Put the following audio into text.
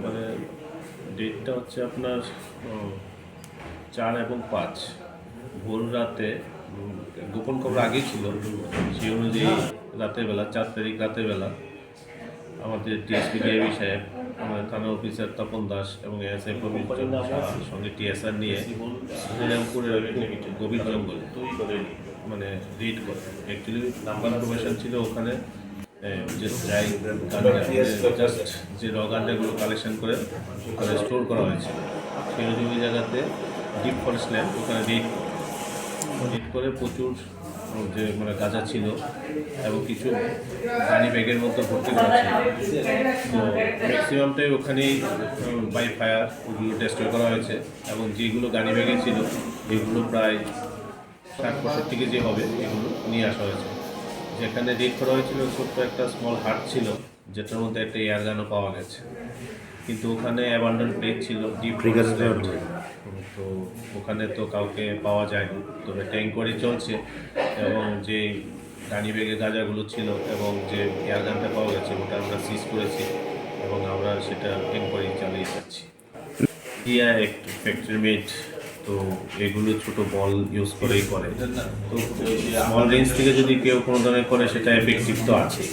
মানে ডেটটা হচ্ছে আপনার 4 এবং 5 ভোর রাতে। গোপন খবর আগেই ছিল, সেই অনুযায়ী রাতের বেলা 4 তারিখ রাতের বেলা আমাদের টিএসপি ডিআইবি সাহেব, আমাদের থানা অফিসার তপন দাস এবং এএসআই প্রবীণ সাহার সঙ্গে টিএসআর নিয়ে শ্রীরামপুরের গভীর জঙ্গল মানে রেড করে। অ্যাকচুয়ালি নাম্বার ইনফরমেশন ছিল ওখানে যে ড্রাই জাস্ট যে র গাঞ্জাগুলো কালেকশন করে ওখানে স্টোর করা হয়েছিল, সেই জমি জায়গাতে ডিপ ফরেস্ট ল্যান্ড ওখানে রেড করে প্রচুর যে মানে গাঁজা ছিল এবং কিছু গানি ব্যাগের মধ্যে ভর্তি করা ছিল। তো ম্যাক্সিমামটাই ওখানেই বাই ফায়ার ওগুলো ডেস্ট্রয় করা হয়েছে এবং যেগুলো গানি ব্যাগে ছিল এগুলো প্রায় 60-65 কেজি হবে, এগুলো নিয়ে আসা হয়েছে। যেখানে রেড করা হয়েছিল ছোট্ট একটা স্মল হাট ছিল, যেটার মধ্যে একটা এয়ার গানও পাওয়া গেছে, কিন্তু ওখানে অ্যাবান্ডন প্লেস ছিল ডিপ ফরেস্ট ল্যান্ড। তো ওখানে তো কাউকে পাওয়া যায়নি, তবে ট্যাঙ্করি চলছে এবং যে গানি ব্যাগে গাঁজাগুলো ছিল এবং যে এয়ার গানটা পাওয়া গেছে ওটা আমরা সিজ করেছি এবং আমরা সেটা ট্যাঙ্করি চালিয়ে যাচ্ছি। ইয়া একটা ফ্যাক্টরি মেড, তো এগুলো ছোট বল ইউজ করেই করে। তো স্মল রেঞ্জ থেকে যদি কেউ কোনো ধরনের করে সেটা এফেক্টিভ তো আছে।